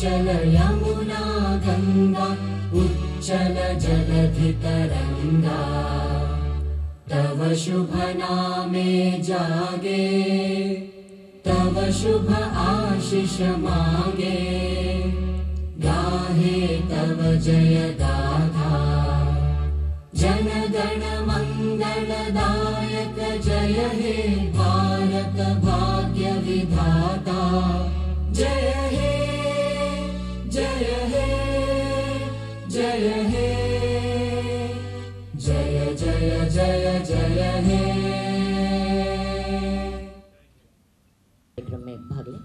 चल यमुना गंगा उच्चल जलधि तरंगा तव शुभ नामे जागे तव शुभ आशीष मांगे गाहे तव जय गाथा जन गण मंगलदायक जय हे भारत भाग्य विधाता जय हे जय हे जय हे जय जय जय जय हे। कार्यक्रम में भाग लें।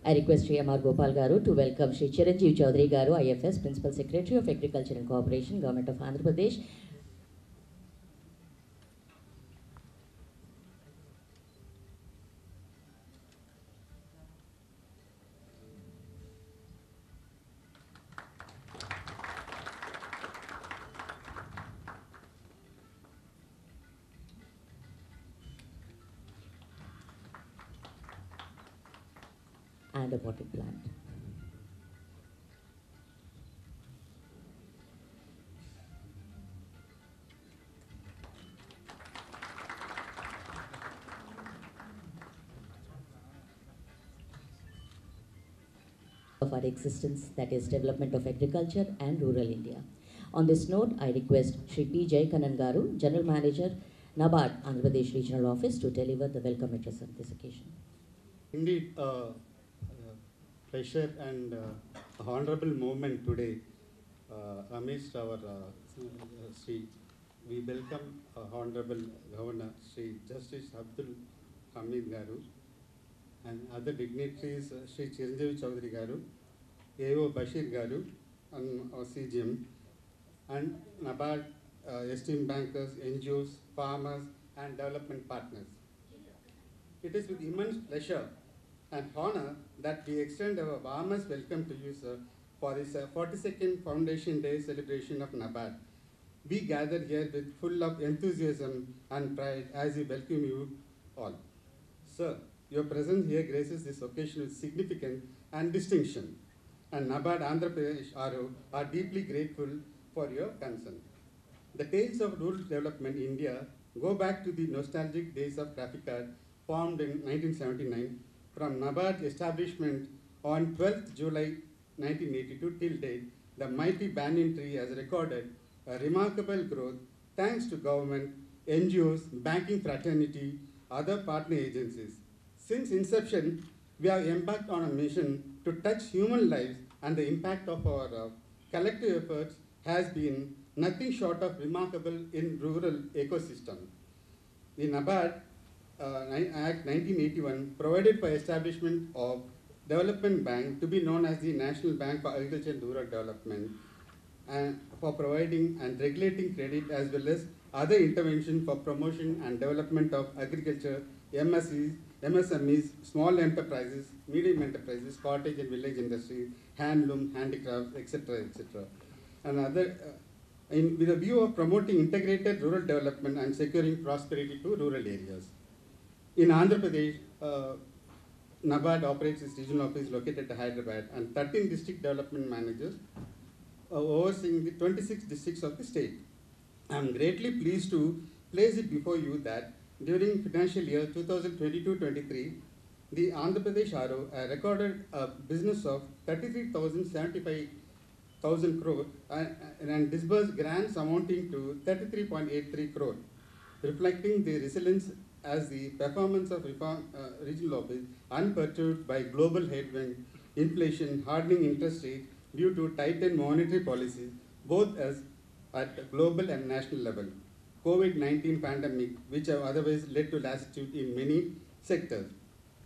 I request Shri M.R. Gopal Garu to welcome Shri Chiranjeev Chaudhary Garu, IFS, Principal Secretary of Agriculture and Cooperation, Government of Andhra Pradesh. And a potted plant. Of our existence, that is development of agriculture and rural India. On this note, I request Shri P. Jayakanan Garu, General Manager, NABARD, Andhra Pradesh Regional Office, to deliver the welcome address on this occasion. Indeed, pleasure and honorable moment today amidst our Shri. We welcome Honorable Governor Shri Justice Abdul Hamid Garu and other dignitaries Shri Chiranjeev Chaudhary Garu, A.O. Bashir Garu and our CGM and NABARD, esteemed bankers, NGOs, farmers and development partners. It is with immense pleasure and honor that we extend our warmest welcome to you, sir, for this 42nd Foundation Day celebration of NABARD. We gather here with full of enthusiasm and pride as we welcome you all. Sir, your presence here graces this occasion with significance and distinction, and NABARD Andhra Pradesh RO are deeply grateful for your concern. The tales of rural development in India go back to the nostalgic days of traffic card formed in 1979. From NABARD establishment on 12th July 1982 till date, the mighty banyan tree has recorded a remarkable growth thanks to government, NGOs, banking fraternity, other partner agencies. Since inception, we have embarked on a mission to touch human lives, and the impact of our collective efforts has been nothing short of remarkable in rural ecosystem. The NABARD Act 1981 provided for establishment of Development Bank to be known as the National Bank for Agriculture and Rural Development, and for providing and regulating credit as well as other intervention for promotion and development of agriculture, MSMEs, small enterprises, medium enterprises, cottage and village industry, handloom, handicrafts, etc., etc. And other, with a view of promoting integrated rural development and securing prosperity to rural areas. In Andhra Pradesh, NABARD operates its regional office located at Hyderabad, and 13 district development managers overseeing the 26 districts of the state. I am greatly pleased to place it before you that during financial year 2022-23, the Andhra Pradesh RO recorded a business of 33,075,000 crore and disbursed grants amounting to 33.83 crore, reflecting the resilience as the performance of regional office unperturbed by global headwind, inflation, hardening interest rates due to tightened monetary policies, both as at global and national level. COVID-19 pandemic, which have otherwise led to lassitude in many sectors.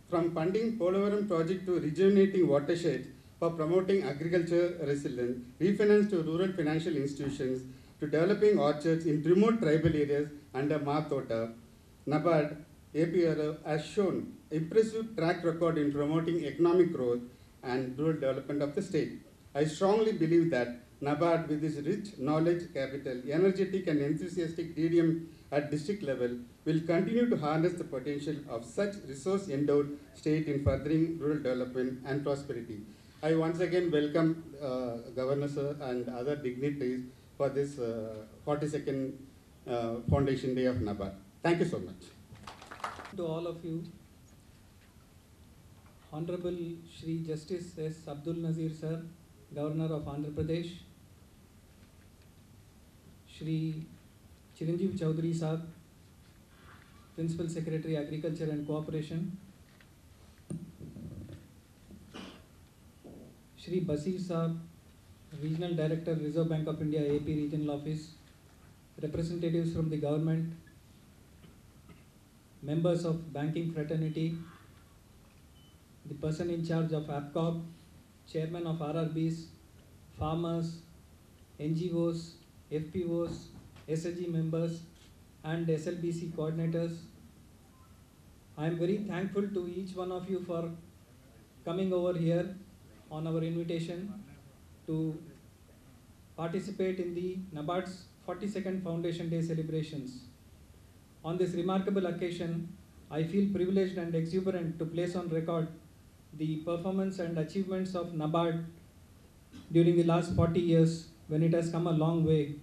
From funding Polavaram project to rejuvenating watersheds for promoting agriculture resilience, refinance to rural financial institutions, to developing orchards in remote tribal areas under Mathota, NABARD, I&PR has shown impressive track record in promoting economic growth and rural development of the state. I strongly believe that NABARD, with its rich knowledge capital, energetic and enthusiastic DDM at district level, will continue to harness the potential of such resource-endowed state in furthering rural development and prosperity. I once again welcome Governor Sir and other dignitaries for this 42nd Foundation Day of NABARD. Thank you so much. To all of you, Honorable Shri Justice S. Abdul Nazeer Sir, Governor of Andhra Pradesh, Shri Chiranjeev Chaudhary Sahab, Principal Secretary Agriculture and Cooperation, Shri Basir Sahab, Regional Director, Reserve Bank of India, AP Regional Office, representatives from the government, members of banking fraternity, the person in charge of APCOB, chairman of RRBs, farmers, NGOs, FPOs, SAG members, and SLBC coordinators. I am very thankful to each one of you for coming over here on our invitation to participate in the NABARD's 42nd Foundation Day celebrations. On this remarkable occasion, I feel privileged and exuberant to place on record the performance and achievements of NABARD during the last 40 years when it has come a long way.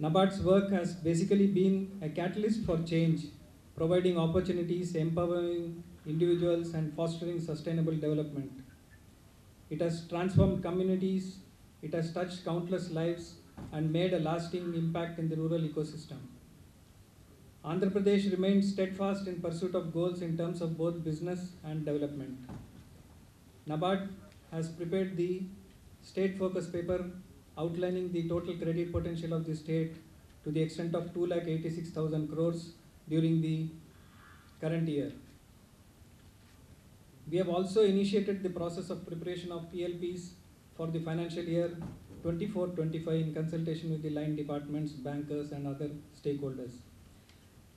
NABARD's work has basically been a catalyst for change, providing opportunities, empowering individuals, and fostering sustainable development. It has transformed communities, it has touched countless lives, and made a lasting impact in the rural ecosystem. Andhra Pradesh remains steadfast in pursuit of goals in terms of both business and development. NABARD has prepared the state focus paper outlining the total credit potential of the state to the extent of 2,86,000 crores during the current year. We have also initiated the process of preparation of PLPs for the financial year 24-25 in consultation with the line departments, bankers, and other stakeholders.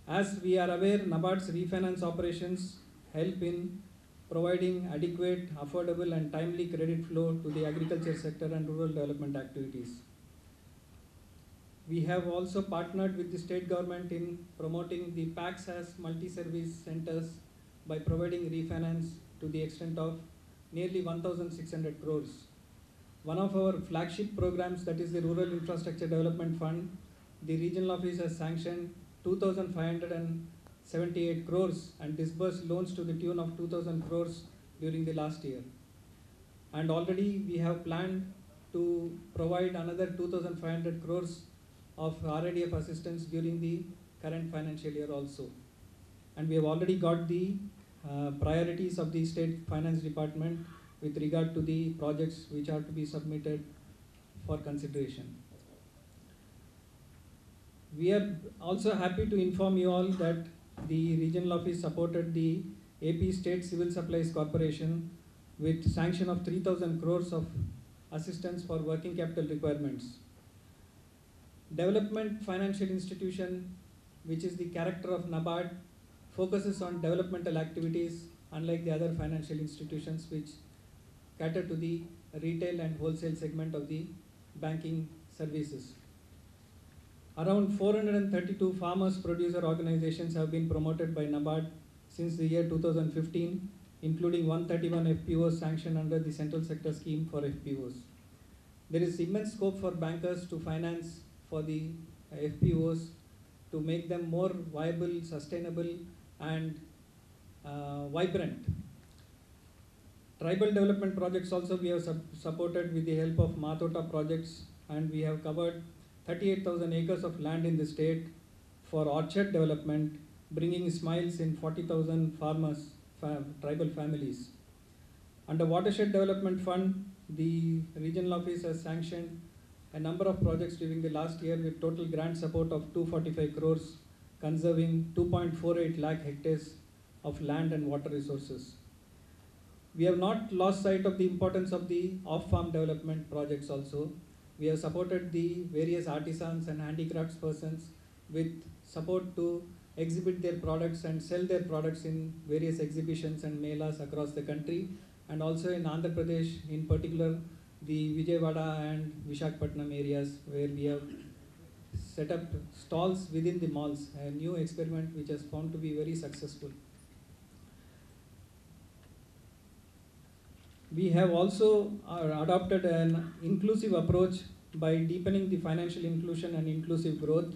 As we are aware, NABARD's refinance operations help in providing adequate, affordable, and timely credit flow to the agriculture sector and rural development activities. We have also partnered with the state government in promoting the PACS as multi-service centers by providing refinance to the extent of nearly 1,600 crores. One of our flagship programs, that is the Rural Infrastructure Development Fund, the regional office has sanctioned 2,578 crores and disbursed loans to the tune of 2,000 crores during the last year. And already we have planned to provide another 2,500 crores of RIDF assistance during the current financial year also. And we have already got the priorities of the State Finance Department with regard to the projects which are to be submitted for consideration. We are also happy to inform you all that the regional office supported the AP State Civil Supplies Corporation with sanction of 3,000 crores of assistance for working capital requirements. Development financial institution, which is the character of NABARD, focuses on developmental activities unlike the other financial institutions which cater to the retail and wholesale segment of the banking services. Around 432 farmers producer organizations have been promoted by NABARD since the year 2015, including 131 FPOs sanctioned under the Central Sector Scheme for FPOs. There is immense scope for bankers to finance for the FPOs to make them more viable, sustainable, and vibrant. Tribal development projects also we have supported with the help of Matota projects, and we have covered 38,000 acres of land in the state for orchard development, bringing smiles in 40,000 farmers, tribal families. Under Watershed Development Fund, the regional office has sanctioned a number of projects during the last year with total grant support of 245 crores, conserving 2.48 lakh hectares of land and water resources. We have not lost sight of the importance of the off-farm development projects also. We have supported the various artisans and handicrafts persons with support to exhibit their products and sell their products in various exhibitions and melas across the country, and also in Andhra Pradesh, in particular the Vijayawada and Visakhapatnam areas, where we have set up stalls within the malls, a new experiment which has found to be very successful. We have also adopted an inclusive approach by deepening the financial inclusion and inclusive growth,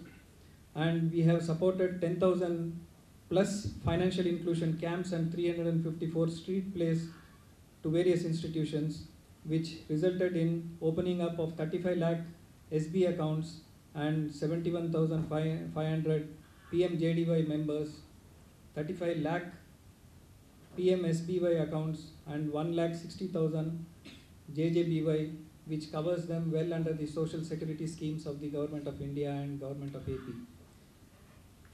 and we have supported 10,000 plus financial inclusion camps and 354 street plays to various institutions, which resulted in opening up of 35 lakh SB accounts and 71,500 PMJDY members, 35 lakh PMSBY accounts and 1,60,000 JJBY, which covers them well under the social security schemes of the Government of India and Government of AP.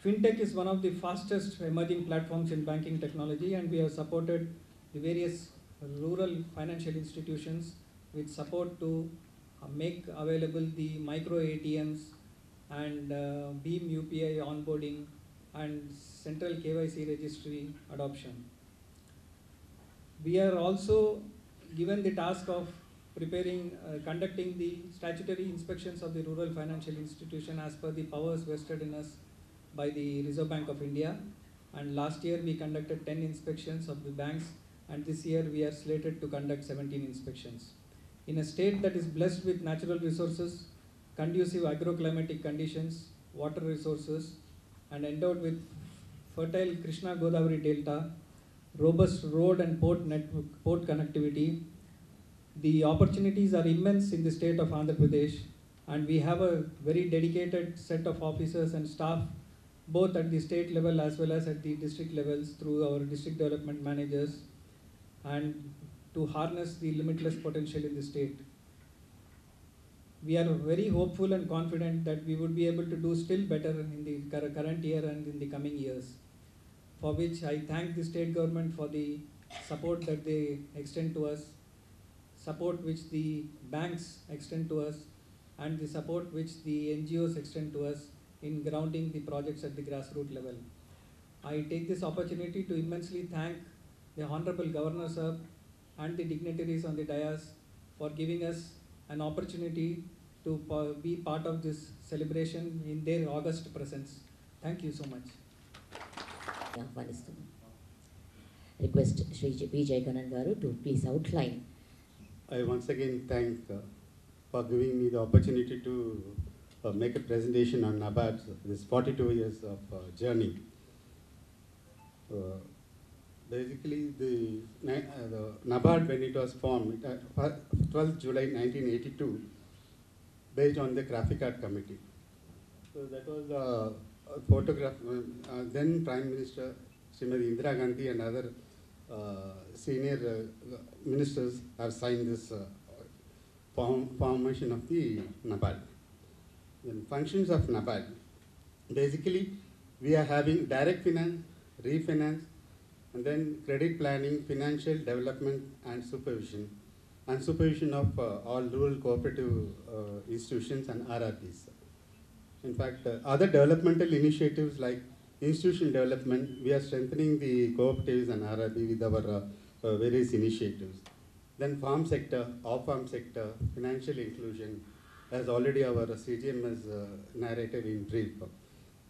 FinTech is one of the fastest emerging platforms in banking technology, and we have supported the various rural financial institutions with support to make available the micro ATMs and Beam UPI onboarding and central KYC registry adoption. We are also given the task of conducting the statutory inspections of the rural financial institution as per the powers vested in us by the Reserve Bank of India. And last year we conducted 10 inspections of the banks, and this year we are slated to conduct 17 inspections. In a state that is blessed with natural resources, conducive agroclimatic conditions, water resources, and endowed with fertile Krishna Godavari Delta, robust road and port connectivity, the opportunities are immense in the state of Andhra Pradesh, and we have a very dedicated set of officers and staff both at the state level as well as at the district levels through our district development managers, and to harness the limitless potential in the state. We are very hopeful and confident that we would be able to do still better in the current year and in the coming years, for which I thank the state government for the support that they extend to us, support which the banks extend to us, and the support which the NGOs extend to us in grounding the projects at the grassroots level. I take this opportunity to immensely thank the Honorable Governor Sir and the dignitaries on the dais for giving us an opportunity to be part of this celebration in their august presence. Thank you so much. Request Shri Vijayawada garu to please outline. I once again thank for giving me the opportunity to make a presentation on NABARD, this 42 years of journey. Basically, the NABARD, when it was formed, 12th July 1982, based on the Graphic Art Committee. So that was a photograph. Then Prime Minister Srimati Indira Gandhi and other senior ministers have signed this formation of the NABARD. The functions of NABARD. Basically, we are having direct finance, refinance, and then credit planning, financial development and supervision of all rural cooperative institutions and RRBs. In fact, other developmental initiatives like institutional development, we are strengthening the cooperatives and RRB with our various initiatives. Then farm sector, off-farm sector, financial inclusion, as already our CGM has narrated in brief.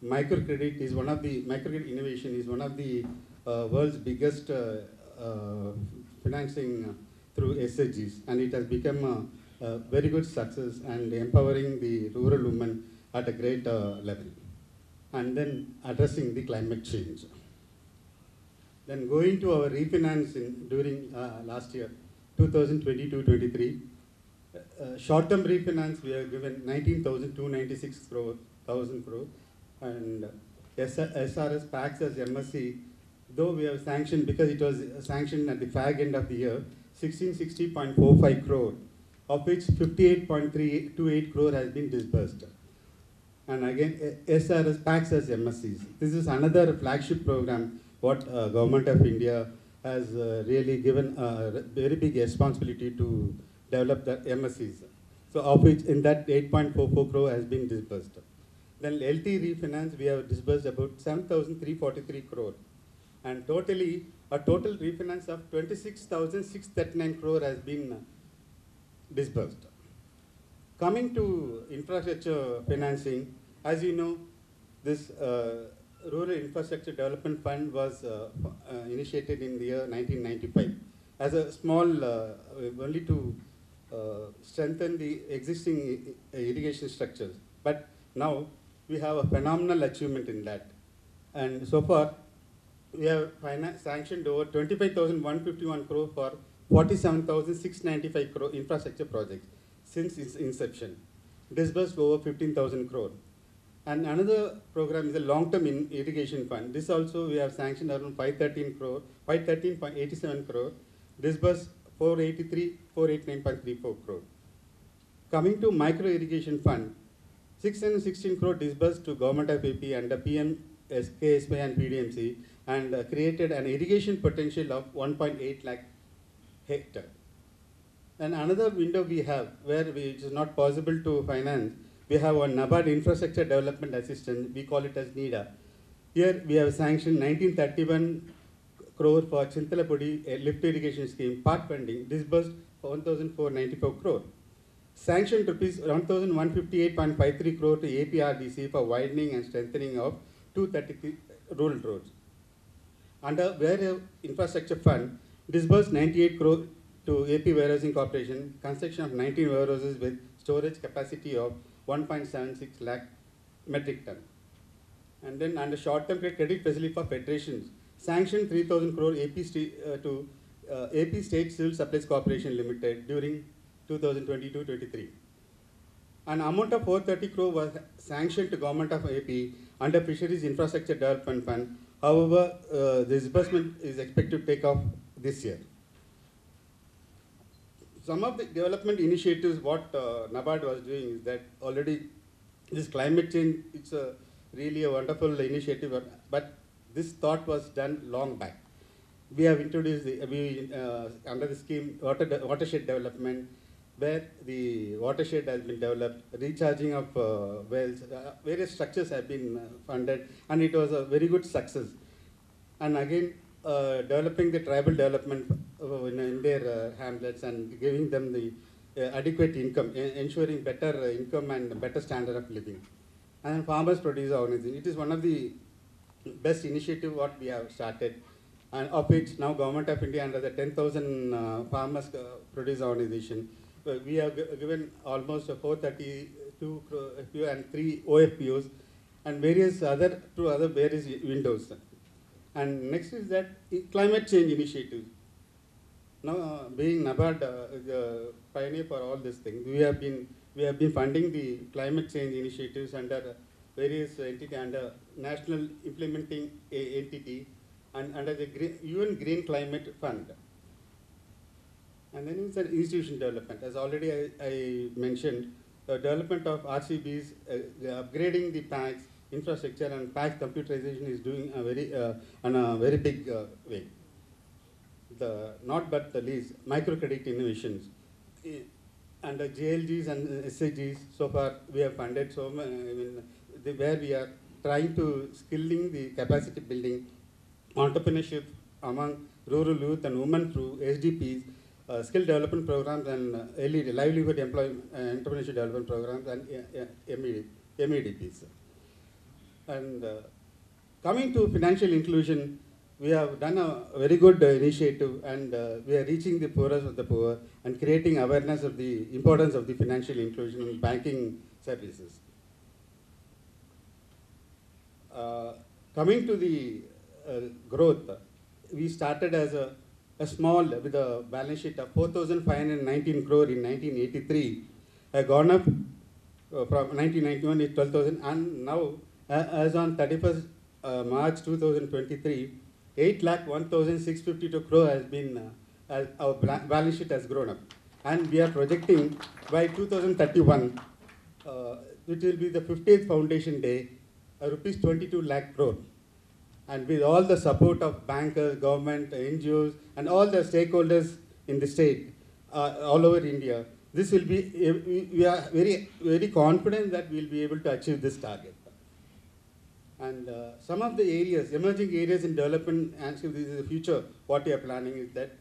Microcredit innovation is one of the world's biggest financing through SHGs, and it has become a very good success and empowering the rural women at a great level. And then addressing the climate change. Then going to our refinancing during last year, 2022-23, short-term refinance we have given 19,296 crore, and SRS packs as MSC, though we have sanctioned, because it was sanctioned at the fag end of the year, 1660.45 crore, of which 58.328 crore has been disbursed. And again, SRS packs as MSCs. This is another flagship program what Government of India has really given a very big responsibility to develop the MSCs. So of which in that 8.44 crore has been disbursed. Then LT refinance, we have disbursed about 7,343 crore. And totally, a total refinance of 26,639 crore has been disbursed. Coming to infrastructure financing, as you know, this Rural Infrastructure Development Fund was initiated in the year 1995 as a small, only to strengthen the existing irrigation structures. But now we have a phenomenal achievement in that. And so far, we have sanctioned over 25,151 crore for 47,695 crore infrastructure projects since its inception, disbursed over 15,000 crore. And another program is a long-term irrigation fund. This also we have sanctioned around 513.87 crore, disbursed 489.34 crore. Coming to micro irrigation fund, 616 crore disbursed to Government of AP under PM, KSY and PDMC, and created an irrigation potential of 1.8 lakh hectare. And another window we have where it is not possible to finance, we have one NABARD Infrastructure Development Assistance, we call it as NIDA. Here we have sanctioned 1931 crore for Chintalapudi lift irrigation scheme, part funding, disbursed 1,494 crore. Sanctioned rupees 1,158.53 crore to APRDC for widening and strengthening of 233 rural roads. Under Warehouse Infrastructure Fund, disbursed 98 crore to AP Warehousing Corporation, construction of 19 warehouses with storage capacity of 1.76 lakh metric ton. And then under short-term credit facility for federations, sanctioned 3,000 crore AP to AP State Civil Supplies Corporation Limited during 2022-23. An amount of 430 crore was sanctioned to Government of AP under Fisheries Infrastructure Development Fund. However, the disbursement is expected to take off this year. Some of the development initiatives what NABARD was doing is that already this climate change, it's really a wonderful initiative, but this thought was done long back. We have introduced under the scheme watershed development, where the watershed has been developed, recharging of wells, various structures have been funded, and it was a very good success. And again, developing the tribal development in their hamlets and giving them the adequate income, ensuring better income and better standard of living. And farmers producer organization, it is one of the best initiative what we have started, and of which now Government of India under the 10,000 farmers producer organization, we have given almost 432 FPO and 3 OFPOs and various other various windows. And next is that climate change initiative. Now, being NABARD the pioneer for all these things, we have been funding the climate change initiatives under various entities, under National Implementing Entity and under the UN Green Climate Fund. And then it's an institution development. As already I mentioned, development of RCBs, upgrading the packs, infrastructure and packs computerization is doing a very big way. Not but the least, microcredit innovations. And the JLGs and SHGs, so far we have funded where we are trying to skilling the capacity building, entrepreneurship among rural youth and women through SDPs, skill development programs and LED, livelihood entrepreneurship development programs and MEDPs. And coming to financial inclusion, we have done a very good initiative, and we are reaching the poorest of the poor and creating awareness of the importance of the financial inclusion in banking services. Coming to the growth, we started as a small with a balance sheet of 4,519 crore in 1983, gone up from 1991 is 12,000, and now as on 31st March 2023, 8,01,652 crore has been our balance sheet has grown up, and we are projecting by 2031, which will be the 50th foundation day, rupees 22 lakh crore. And with all the support of bankers, government, NGOs, and all the stakeholders in the state, all over India, this will be, we are very, very confident that we will be able to achieve this target. And some of the areas, emerging areas in development, and so this is the future, what we are planning is that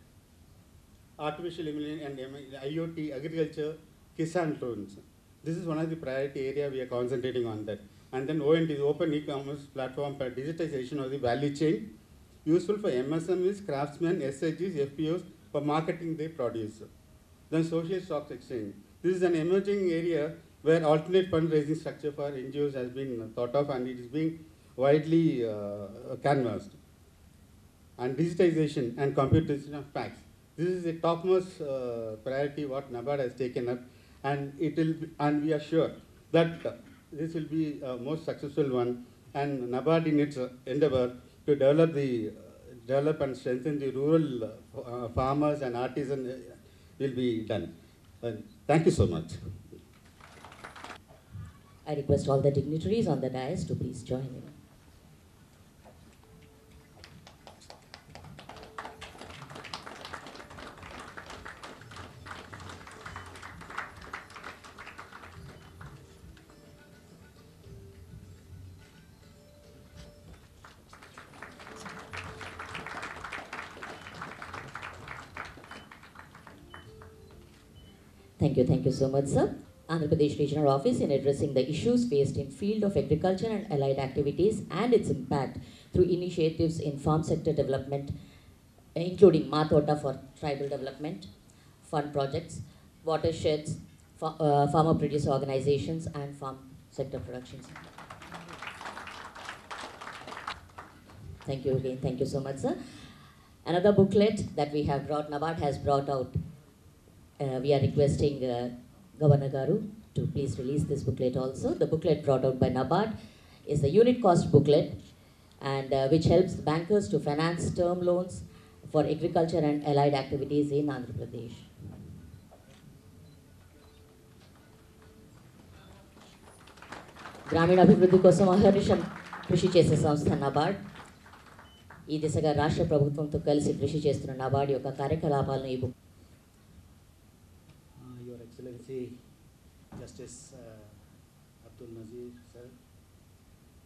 artificial intelligence and IoT, agriculture, Kisan loans. This is one of the priority area we are concentrating on that. And then ONT is open e-commerce platform for digitization of the value chain, useful for MSMEs, craftsmen, SHGs, FPOs for marketing their produce. Then social stocks exchange. This is an emerging area where alternate fundraising structure for NGOs has been thought of, and it is being widely canvassed. And digitization and computation of facts. This is the topmost priority what NABARD has taken up, and it will be, and we are sure that this will be a most successful one, and NABARD in its endeavor to develop and strengthen the rural farmers and artisans will be done. Thank you so much. I request all the dignitaries on the dais to please join in. Thank you so much, sir. Andhra Pradesh Regional Office, in addressing the issues faced in field of agriculture and allied activities and its impact through initiatives in farm sector development, including Matota for tribal development, fund projects, watersheds, farmer producer organizations, and farm sector productions. Thank you again. Thank you so much, sir. Another booklet that we have brought, NABARD has brought out. We are requesting Governor Garu to please release this booklet also. The booklet brought out by NABARD is the unit cost booklet, and which helps bankers to finance term loans for agriculture and allied activities in Andhra Pradesh. గ్రామీణ అభివృద్ధి కోసం అహర్నిశం కృషి చేసే సంస్థ NABARD. ఈ దిశగా రాష్ట్ర ప్రభుత్వంతో కలిసి కృషి చేస్తున్న NABARD యొక్క కార్యకలాపాలను ఈ book. Your Excellency Justice Abdul Nazeer sir,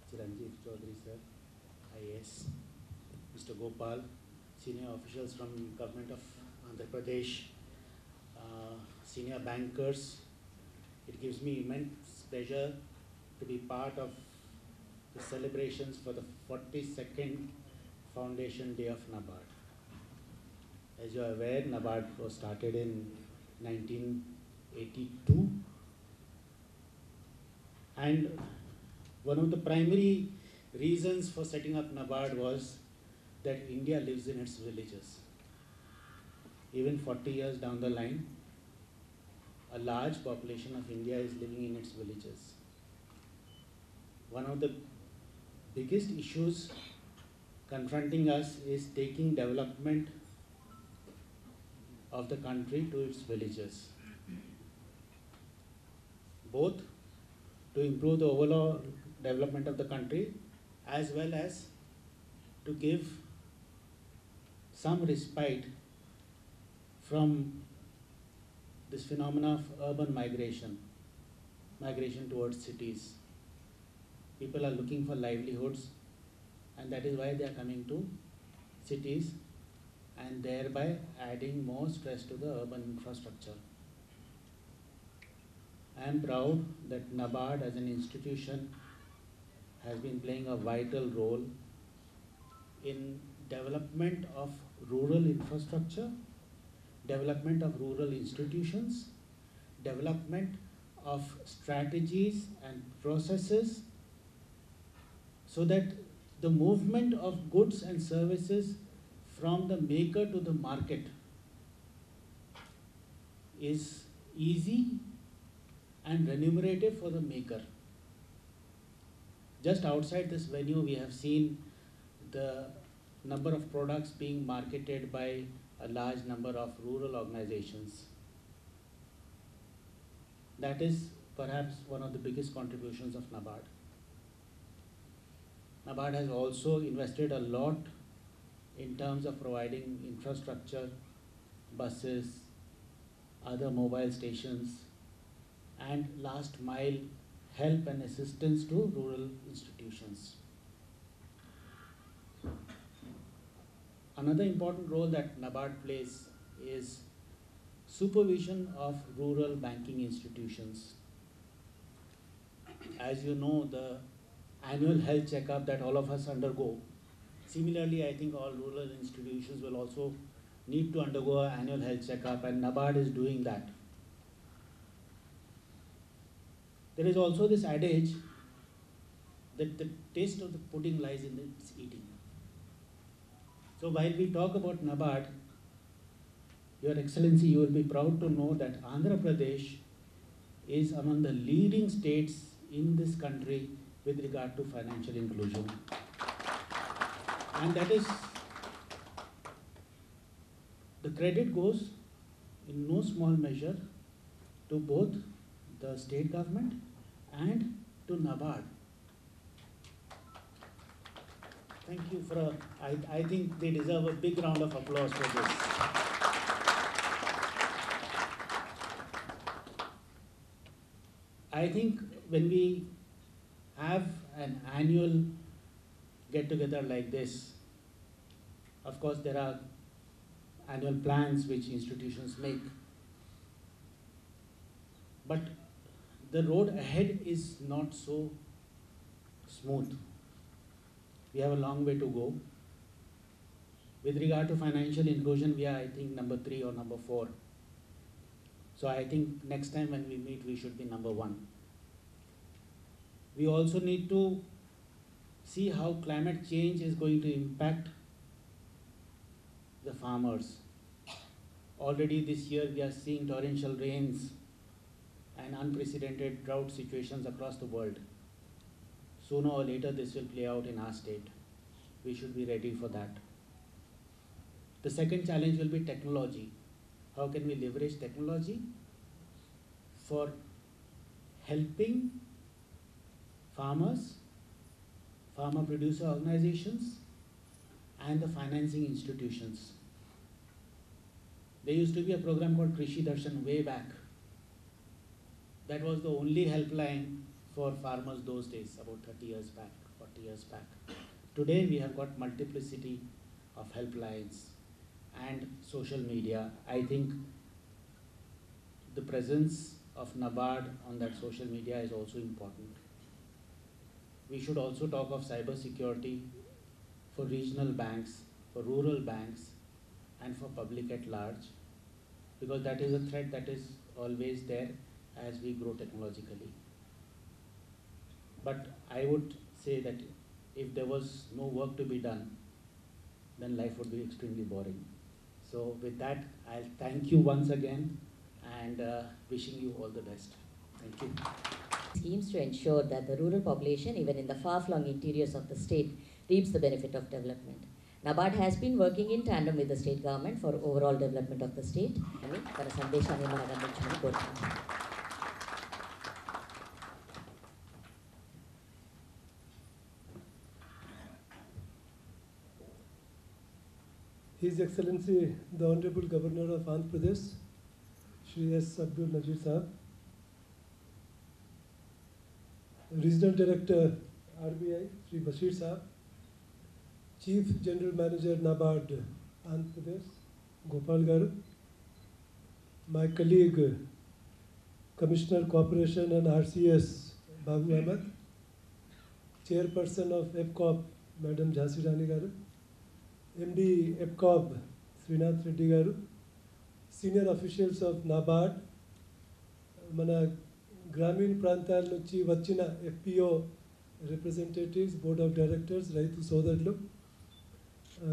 Chiranjeev Chaudhary sir, IAS, Mr. Gopal, senior officials from Government of Andhra Pradesh, senior bankers, it gives me immense pleasure to be part of the celebrations for the 42nd Foundation Day of NABARD. As you are aware, NABARD was started in 1982, and one of the primary reasons for setting up NABARD was that India lives in its villages. Even 40 years down the line, a large population of India is living in its villages. One of the biggest issues confronting us is taking development of the country to its villages, both to improve the overall development of the country as well as to give some respite from this phenomena of urban migration towards cities. People are looking for livelihoods, and that is why they are coming to cities and thereby adding more stress to the urban infrastructure. I am proud that NABARD as an institution has been playing a vital role in development of rural infrastructure, development of rural institutions, development of strategies and processes so that the movement of goods and services from the maker to the market is easy and remunerative for the maker. Just outside this venue, we have seen the number of products being marketed by a large number of rural organizations. That is perhaps one of the biggest contributions of NABARD. NABARD has also invested a lot in terms of providing infrastructure, buses, other mobile stations, and last mile help and assistance to rural institutions. Another important role that NABARD plays is supervision of rural banking institutions. As you know, the annual health checkup that all of us undergo, similarly, I think all rural institutions will also need to undergo an annual health checkup, and NABARD is doing that. There is also this adage that the taste of the pudding lies in its eating. So while we talk about NABARD, Your Excellency, you will be proud to know that Andhra Pradesh is among the leading states in this country with regard to financial inclusion. And that is, the credit goes in no small measure to both the state government and to NABARD. Thank you for I think they deserve a big round of applause for this. I think when we have an annual get-together like this, of course there are annual plans which institutions make, but the road ahead is not so smooth. We have a long way to go. With regard to financial inclusion, we are, I think, number 3 or number 4. So I think next time when we meet, we should be number 1. We also need to see how climate change is going to impact the farmers. Already this year, we are seeing torrential rains and unprecedented drought situations across the world. Sooner or later, this will play out in our state. We should be ready for that. The second challenge will be technology. How can we leverage technology for helping farmers, farmer producer organizations, and the financing institutions? There used to be a program called Krishi Darshan way back. That was the only helpline for farmers those days, about 30 years back, 40 years back. Today we have got multiplicity of helplines and social media. I think the presence of NABARD on that social media is also important. We should also talk of cyber security for regional banks, for rural banks, and for public at large, because that is a threat that is always there as we grow technologically. But I would say that if there was no work to be done, then life would be extremely boring. So with that, I'll thank you once again and wishing you all the best. Thank you. Schemes to ensure that the rural population, even in the far-flung interiors of the state, reaps the benefit of development. NABARD has been working in tandem with the state government for overall development of the state. తన సందేశాన్ని మనకు అందించమని కోరుతున్నాను. His Excellency, the Honorable Governor of Andhra Pradesh, Shri S. Abdul Nazeer Sahab, Regional Director RBI, Shri Bashir Sahab, Chief General Manager NABARD Andhra Pradesh, Gopal Garu, my colleague, Commissioner Corporation and RCS, Babu Ahmed, Chairperson of EPCOP, Madam Jhansi Rani Garu, MD EPCOP, Srinath Reddy Garu, senior officials of NABARD, మన గ్రామీణ ప్రాంతాల నుంచి వచ్చిన FPO representatives, board of directors, Raitu Sodarlu,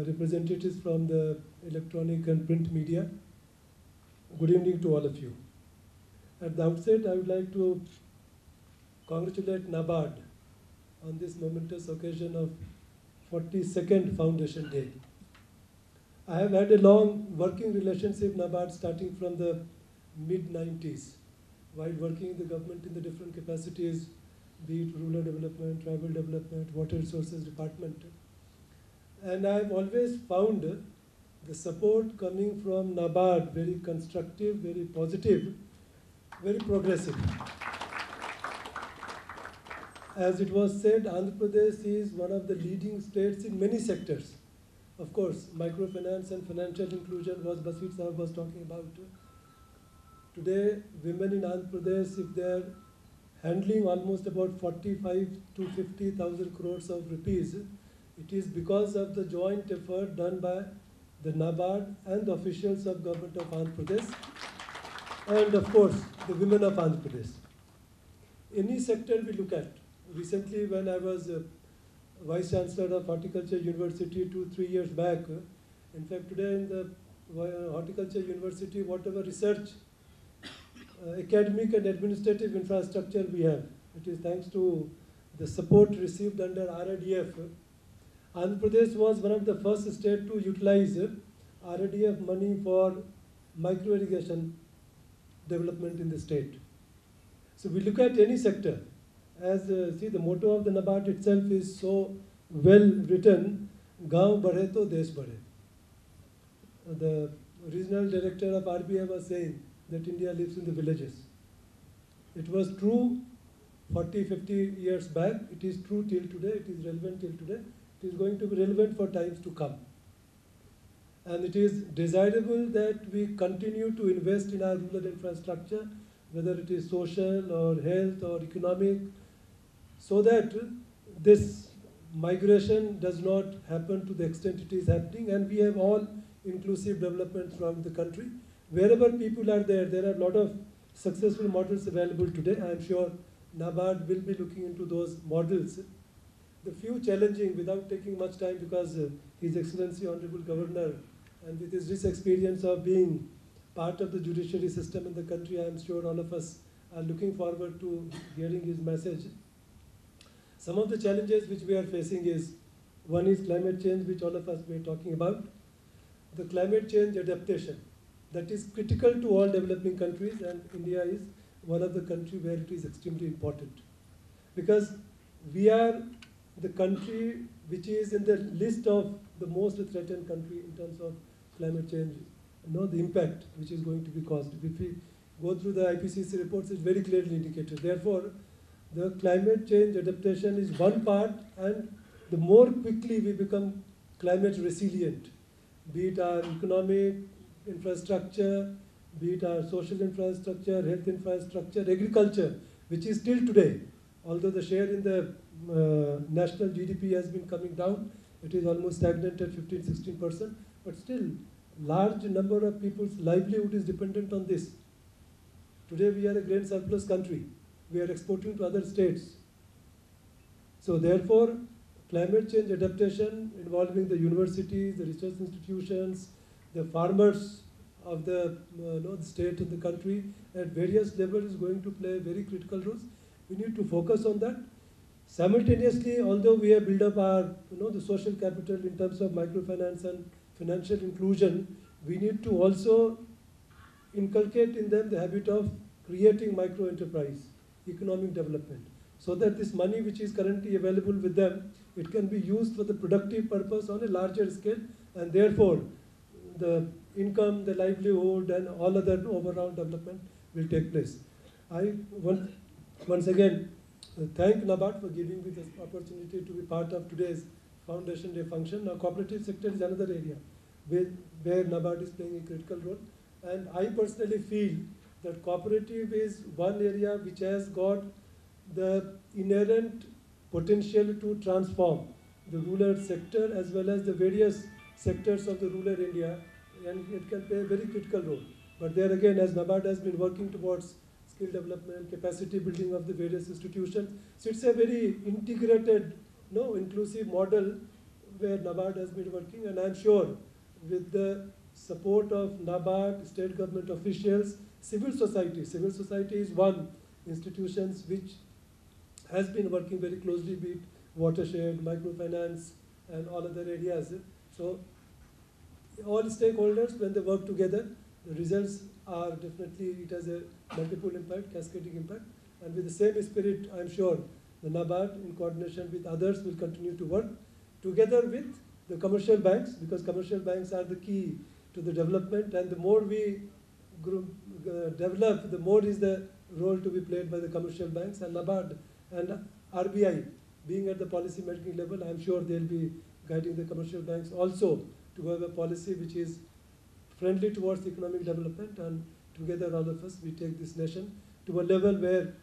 representatives from the electronic and print media. Good evening to all of you. At the outset, I would like to congratulate NABARD on this momentous occasion of 42nd Foundation Day. I have had a long working relationship with NABARD starting from the mid-90s, while working in the government in the different capacities, be it rural development, tribal development, water resources department. And I have always found the support coming from NABARD very constructive, very positive, very progressive. As it was said, Andhra Pradesh is one of the leading states in many sectors. Of course, microfinance and financial inclusion was Basit Sahab was talking about. Today, women in Andhra Pradesh, if they are handling almost about 45 to 50,000 crores of rupees, it is because of the joint effort done by the NABARD and the officials of government of Andhra Pradesh, and of course, the women of Andhra Pradesh. Any sector we look at. Recently, when I was Vice Chancellor of Horticulture University 2-3 years back, in fact, today in the Horticulture University, whatever research, academic and administrative infrastructure we have, it is thanks to the support received under RDF. Andhra Pradesh was one of the first states to utilize RDF money for micro irrigation development in the state. So we look at any sector. As see, the motto of the NABARD itself is so well written, Gaon badhe to desh badhe. The regional director of RBI was saying that India lives in the villages. It was true 40, 50 years back. It is true till today. It is relevant till today. It is going to be relevant for times to come. And it is desirable that we continue to invest in our rural infrastructure, whether it is social or health or economic, so that this migration does not happen to the extent it is happening, and we have all inclusive development throughout the country. Wherever people are there, there are a lot of successful models available today. I am sure NABARD will be looking into those models. The few challenging, without taking much time, because His Excellency Honorable Governor, and with his rich experience of being part of the judiciary system in the country, I am sure all of us are looking forward to hearing his message. Some of the challenges which we are facing is, one is climate change, which all of us were talking about. The climate change adaptation, that is critical to all developing countries, and India is one of the countries where it is extremely important. Because we are the country which is in the list of the most threatened country in terms of climate change, the impact which is going to be caused. If we go through the IPCC reports, it's very clearly indicated. Therefore, the climate change adaptation is one part, and the more quickly we become climate resilient, be it our economic infrastructure, be it our social infrastructure, health infrastructure, agriculture, which is still today, although the share in the national GDP has been coming down, it is almost stagnant at 15-16%, but still large number of people's livelihood is dependent on this. Today we are a grain surplus country. We are exporting to other states. So therefore, climate change adaptation involving the universities, the research institutions, the farmers of the state and the country at various levels is going to play very critical roles. We need to focus on that. Simultaneously, although we have built up our the social capital in terms of microfinance and financial inclusion, we need to also inculcate in them the habit of creating micro enterprise, economic development, so that this money which is currently available with them, it can be used for the productive purpose on a larger scale, and therefore the income, the livelihood, and all other overall development will take place. I once again thank NABARD for giving me this opportunity to be part of today's Foundation Day function. Now, cooperative sector is another area where NABARD is playing a critical role, and I personally feel that cooperative is one area which has got the inherent potential to transform the rural sector as well as the various sectors of the rural India, and it can play a very critical role. But there again, as NABARD has been working towards skill development, capacity building of the various institutions. So it's a very integrated, inclusive model where NABARD has been working, and I'm sure with the support of NABARD, state government officials, civil society is one institution which has been working very closely with watershed, microfinance, and all other areas. So all stakeholders, when they work together, the results are definitely, it has a multiple impact, cascading impact. And with the same spirit, I'm sure the NABARD, in coordination with others, will continue to work together with the commercial banks, because commercial banks are the key to the development, and the more we develop, the more is the role to be played by the commercial banks, and NABARD and RBI being at the policy making level, I'm sure they'll be guiding the commercial banks also to have a policy which is friendly towards economic development, and together all of us, we take this nation to a level where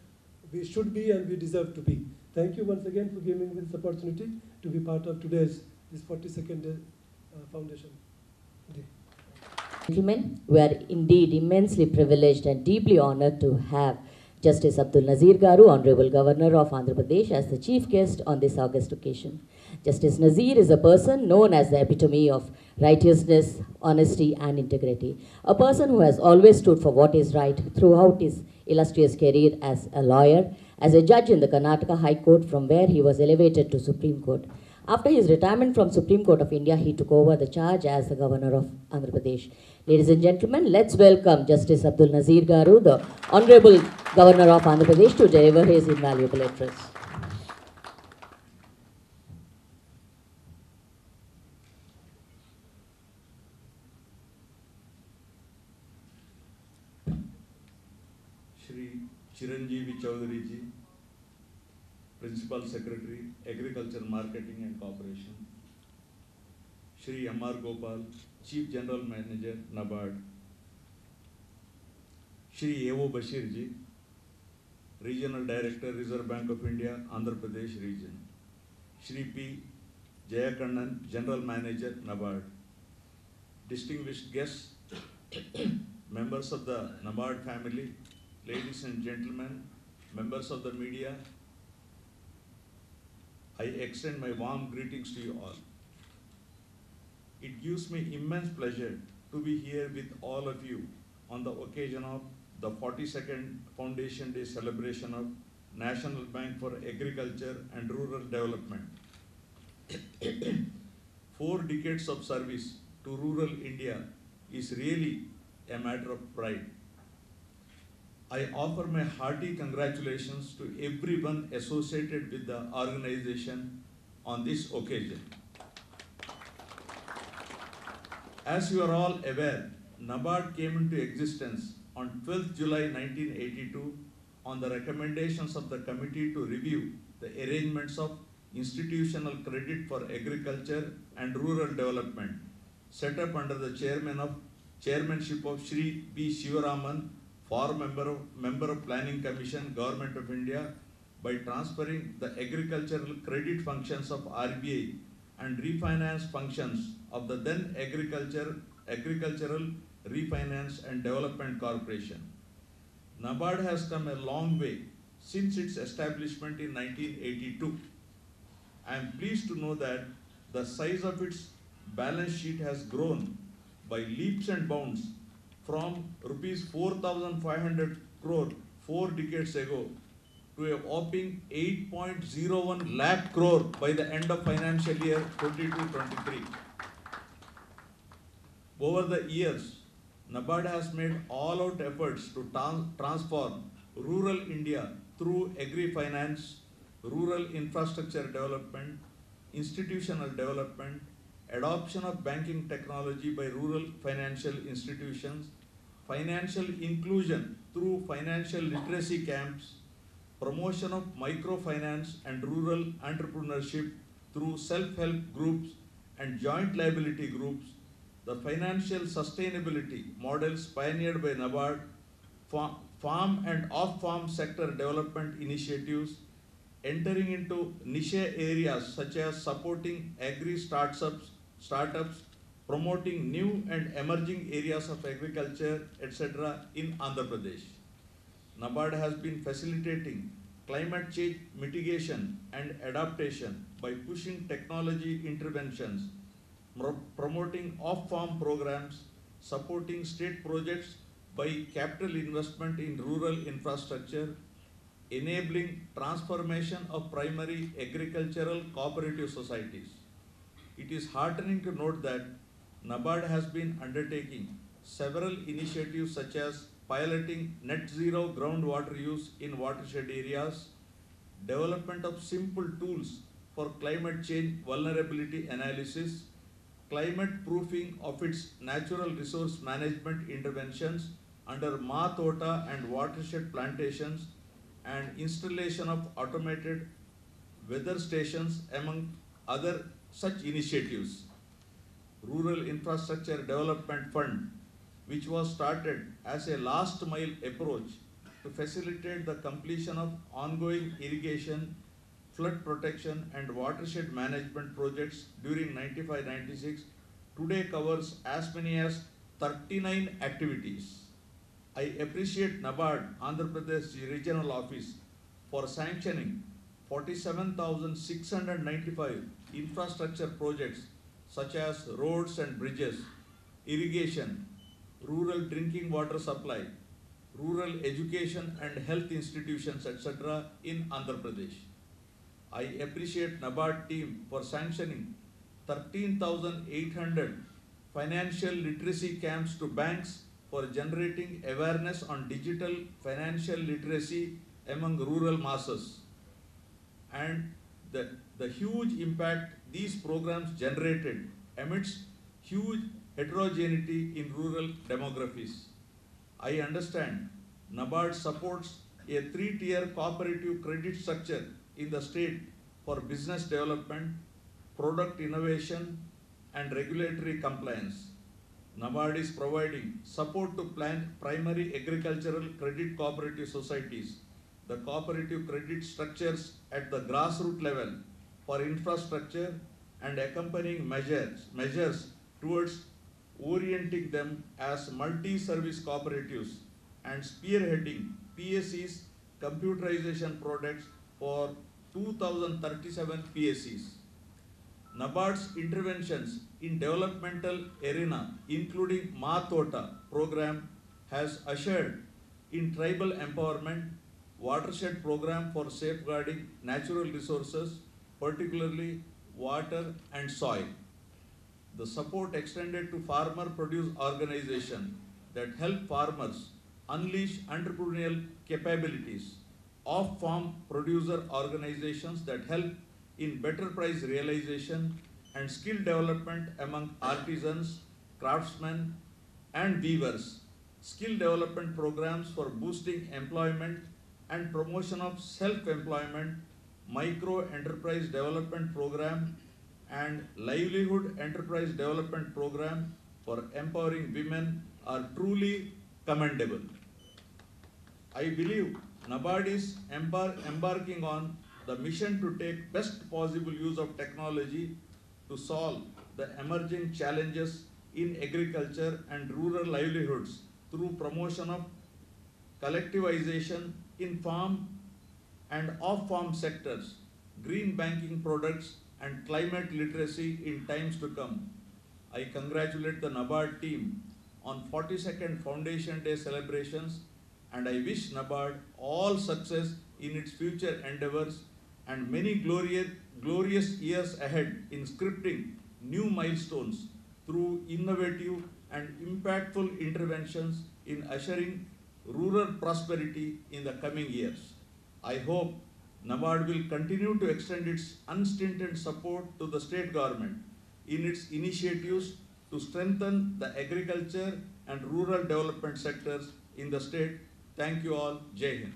we should be and we deserve to be. Thank you once again for giving me this opportunity to be part of today's this 42nd Foundation Day. Gentlemen, we are indeed immensely privileged and deeply honored to have Justice Abdul Nazeer Garu, Honorable Governor of Andhra Pradesh, as the chief guest on this august occasion. Justice Nazeer is a person known as the epitome of righteousness, honesty and integrity. A person who has always stood for what is right throughout his illustrious career as a lawyer, as a judge in the Karnataka High Court, from where he was elevated to Supreme Court. After his retirement from Supreme Court of India, he took over the charge as the Governor of Andhra Pradesh. Ladies and gentlemen, let's welcome Justice Abdul Nazeer Garu, the Honorable Governor of Andhra Pradesh, to deliver his invaluable address. Shri Chiranjeevi Chaudhary ji, Principal Secretary, Agriculture Marketing and Corporation. Shri M.R. Gopal, Chief General Manager, NABARD. Shri A.O. Bashir ji, Regional Director, Reserve Bank of India, Andhra Pradesh Region. Shri P. Jayakannan, General Manager, NABARD. Distinguished guests, members of the NABARD family, ladies and gentlemen, members of the media, I extend my warm greetings to you all. It gives me immense pleasure to be here with all of you on the occasion of the 42nd Foundation Day celebration of National Bank for Agriculture and Rural Development. 4 decades of service to rural India is really a matter of pride. I offer my hearty congratulations to everyone associated with the organization on this occasion. As you are all aware, NABARD came into existence on 12th July 1982 on the recommendations of the Committee to Review the Arrangements of Institutional Credit for Agriculture and Rural Development, set up under the chairmanship of Shri B. Shivaraman, former member of Planning Commission, Government of India, by transferring the agricultural credit functions of RBI and refinance functions of the then Agricultural Refinance and Development Corporation. NABARD has come a long way since its establishment in 1982. I am pleased to know that the size of its balance sheet has grown by leaps and bounds from rupees 4,500 crore 4 decades ago to a whopping 8.01 lakh crore by the end of financial year 22-23. Over the years, NABARD has made all-out efforts to transform rural India through agri-finance, rural infrastructure development, institutional development, adoption of banking technology by rural financial institutions, financial inclusion through financial literacy camps, promotion of microfinance and rural entrepreneurship through self-help groups and joint liability groups, the financial sustainability models pioneered by NABARD, farm and off-farm sector development initiatives, entering into niche areas such as supporting startups, promoting new and emerging areas of agriculture, etc. in Andhra Pradesh. NABARD has been facilitating climate change mitigation and adaptation by pushing technology interventions, promoting off-farm programs, supporting state projects by capital investment in rural infrastructure, enabling transformation of primary agricultural cooperative societies. It is heartening to note that NABARD has been undertaking several initiatives such as piloting net zero groundwater use in watershed areas, development of simple tools for climate change vulnerability analysis, climate proofing of its natural resource management interventions under Ma Tota and watershed plantations, and installation of automated weather stations among other such initiatives. Rural Infrastructure Development Fund, which was started as a last mile approach to facilitate the completion of ongoing irrigation, flood protection and watershed management projects during 95-96, today covers as many as 39 activities. I appreciate NABARD Andhra Pradesh Regional Office for sanctioning 47,695 infrastructure projects such as roads and bridges, irrigation, rural drinking water supply, rural education and health institutions, etc. in Andhra Pradesh. I appreciate NABARD team for sanctioning 13,800 financial literacy camps to banks for generating awareness on digital financial literacy among rural masses, and the huge impact these programs generated amidst huge heterogeneity in rural demographies. I understand NABARD supports a 3-tier cooperative credit structure in the state for business development, product innovation, and regulatory compliance. NABARD is providing support to primary agricultural credit cooperative societies, the cooperative credit structures at the grassroots level for infrastructure and accompanying measures towards orienting them as multi-service cooperatives and spearheading PSC's computerization projects for 2037 PSCs. NABARD's interventions in developmental arena, including Ma Tota program, has ushered in tribal empowerment, watershed program for safeguarding natural resources, particularly water and soil. The support extended to farmer produce organization that help farmers unleash entrepreneurial capabilities, off-farm producer organizations that help in better price realization and skill development among artisans, craftsmen, and weavers, skill development programs for boosting employment and promotion of self-employment, micro enterprise development program, and livelihood enterprise development program for empowering women are truly commendable. I believe NABARD is embarking on the mission to take best possible use of technology to solve the emerging challenges in agriculture and rural livelihoods through promotion of collectivization in farm and off-farm sectors, green banking products, and climate literacy in times to come. I congratulate the NABARD team on 42nd Foundation Day celebrations, and I wish NABARD all success in its future endeavors and many glorious years ahead in scripting new milestones through innovative and impactful interventions in ushering rural prosperity in the coming years. I hope NABARD will continue to extend its unstinted support to the state government in its initiatives to strengthen the agriculture and rural development sectors in the state. Thank you all. Jai Hind.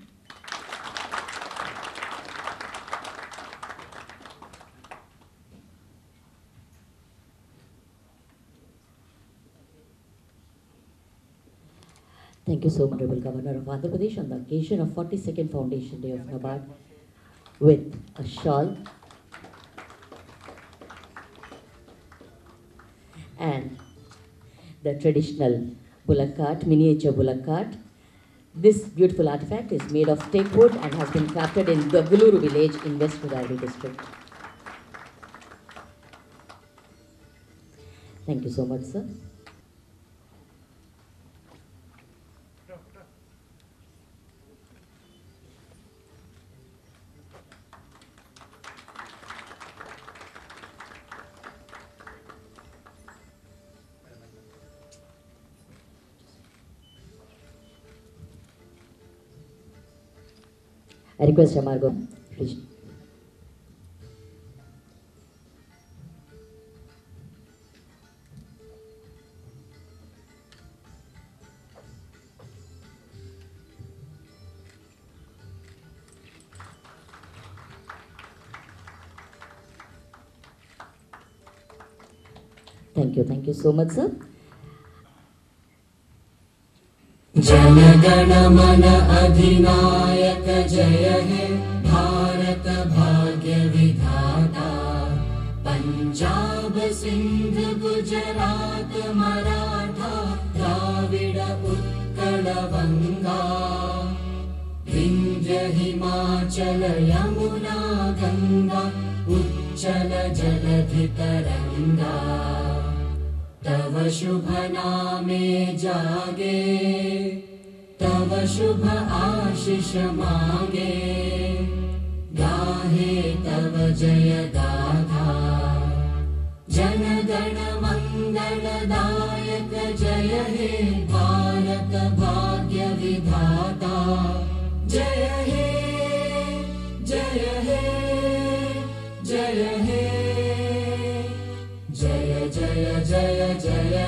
Thank you so much, Honorable Governor of Andhra Pradesh, on the occasion of 42nd Foundation Day of NABARD, with a shawl and the traditional bullock cart, miniature bullock cart, This beautiful artifact is made of teak wood and has been crafted in Gaguluru village in West Godavari district. Thank you so much, sir. I request Amargo, please. Thank you so much, sir. Jana Gana मन अधिनायक जय हे भारत भाग्य विधाता पंजाब सिंध गुजरात मराठा द्राविड उत्कल बंगा विंध्य हिमाचल यमुना गंगा उच्चल जलधि तरंगा तव शुभ नामे जागे तव शुभ आशीष मांगे गाहे तव जय गाथा जन गण मंगलदायक जय हे भारत भाग्य विधाता जय हे जय हे जय हे जय जय जय जय